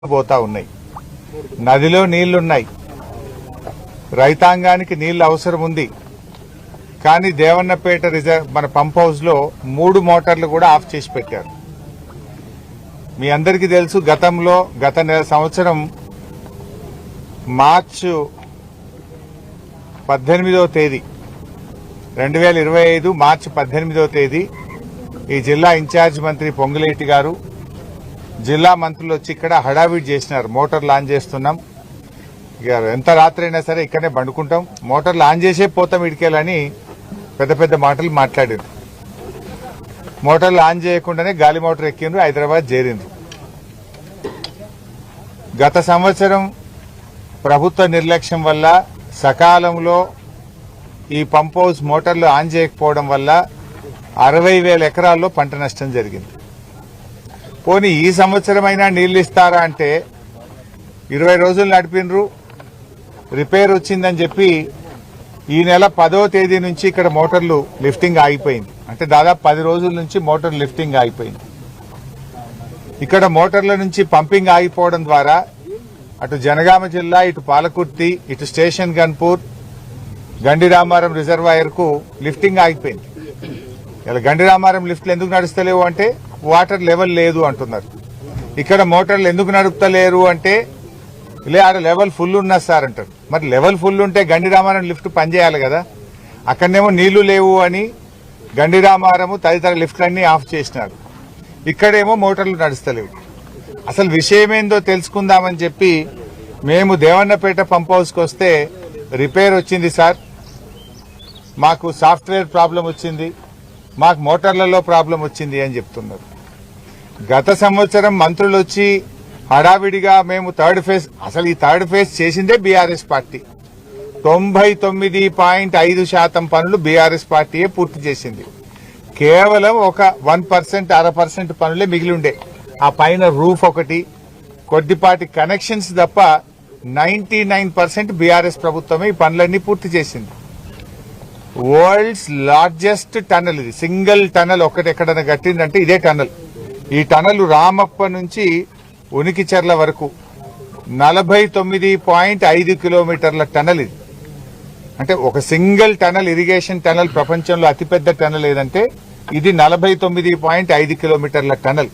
పోతా ఉన్నాయి. నదిలో నీళ్లున్నాయి, రైతాంగానికి నీళ్లు అవసరం ఉంది. కానీ దేవన్నపేట మన పంప్ హౌస్ లో 3 మోటార్లు కూడా ఆఫ్ చేసి పెట్టారు. మీ అందరికీ తెలుసు, గత సంవత్సరం మార్చి 18వ తేదీ 2025 మార్చి 18వ తేదీ ఈ జిల్లా ఇన్ఛార్జ్ మంత్రి పొంగులేటి గారు, జిల్లా మంత్రులు వచ్చి ఇక్కడ హడావిడి చేసినారు. మోటార్ లాంచ్ చేస్తున్నాం, ఇక ఎంత రాత్రి అయినా సరే ఇక్కడనే బండుకుంటాం, మోటార్లు ఆన్ చేసే పోతాం ఇడికేలని పెద్ద పెద్ద మాటలు మాట్లాడారు. మోటార్లు ఆన్ చేయకుండానే గాలి మోటార్ ఎక్కిండ్రు, హైదరాబాద్ చేరిండ్రు. గత సంవత్సరం ప్రభుత్వ నిర్లక్ష్యం వల్ల సకాలంలో ఈ పంప్ హౌస్ మోటార్లు ఆన్ చేయకపోవడం వల్ల 60,000 ఎకరాల్లో పంట నష్టం జరిగింది. పోనీ ఈ సంవత్సరమైనా నీళ్లు ఇస్తారా అంటే 20 రోజులు నడిపినరు, రిపేర్ వచ్చిందని చెప్పి ఈ నెల 10వ తేదీ నుంచి ఇక్కడ మోటార్లు లిఫ్టింగ్ ఆగిపోయింది. అంటే దాదాపు 10 రోజుల నుంచి మోటార్ లిఫ్టింగ్ ఆగిపోయింది. ఇక్కడ మోటార్ల నుంచి పంపింగ్ ఆగిపోవడం ద్వారా అటు జనగామ జిల్లా, ఇటు పాలకుర్తి, ఇటు స్టేషన్ గన్పూర్, గండిరామారం రిజర్వాయర్ కు లిఫ్టింగ్ ఆగిపోయింది. ఇలా గండిరామారం లిఫ్ట్లు ఎందుకు నడుస్తలేవు అంటే వాటర్ లెవెల్ లేదు అంటున్నారు. ఇక్కడ మోటార్లు ఎందుకు నడుపుతలేరు అంటే ఆడ లెవెల్ ఫుల్ ఉన్నా సార్ అంటారు. మరి లెవెల్ ఫుల్ ఉంటే గండిరామారం లిఫ్ట్ పనిచేయాలి కదా. అక్కడనేమో నీళ్లు లేవు అని గండిరామారము తదితర లిఫ్ట్లన్నీ ఆఫ్ చేసినారు. ఇక్కడేమో మోటార్లు నడుస్తలేవు. అసలు విషయం ఏందో తెలుసుకుందామని చెప్పి మేము దేవన్నపేట పంప్ హౌస్కి వస్తే రిపేర్ వచ్చింది సార్, మాకు సాఫ్ట్వేర్ ప్రాబ్లం వచ్చింది, మాకు మోటార్లలో ప్రాబ్లం వచ్చింది అని చెప్తున్నారు. గత సంవత్సరం మంత్రులు వచ్చి హడావిడిగా మేము థర్డ్ ఫేజ్, అసలు ఈ థర్డ్ ఫేజ్ చేసిందే బీఆర్ఎస్ పార్టీ. 99.5% పనులు బీఆర్ఎస్ పార్టీయే పూర్తి చేసింది. కేవలం ఒక 1%, 0.5% పనులే మిగిలి ఉండే. ఆ పైన రూఫ్ ఒకటి, కొద్దిపాటి కనెక్షన్స్ తప్ప 99% బీఆర్ఎస్ ప్రభుత్వమే ఈ పనులన్నీ పూర్తి చేసింది. వరల్డ్స్ లార్జెస్ట్ టనల్ ఇది, సింగిల్ టనల్ ఒకటి ఎక్కడైనా కట్టిందంటే ఇదే టనల్. ఈ టనల్ రామప్ప నుంచి ఉనికిచెర్ల వరకు 49.5 కిలోమీటర్ల టనల్ ఇది. అంటే ఒక సింగిల్ టనల్, ఇరిగేషన్ టనల్ ప్రపంచంలో అతిపెద్ద టనల్ ఏదంటే ఇది 49.5 కిలోమీటర్ల టనల్.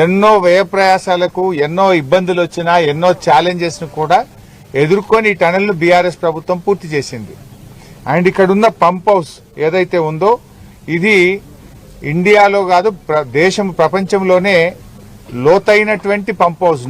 ఎన్నో వ్యయ ప్రయాసాలకు, ఎన్నో ఇబ్బందులు వచ్చినా, ఎన్నో ఛాలెంజెస్ ను కూడా ఎదుర్కొని ఈ టనల్ ను బీఆర్ఎస్ ప్రభుత్వం పూర్తి చేసింది. అండ్ ఇక్కడ ఉన్న పంప్ హౌస్ ఏదైతే ఉందో ఇది ఇండియాలో కాదు ప్రపంచంలోనే లోతైనటువంటి పంప్ హౌస్.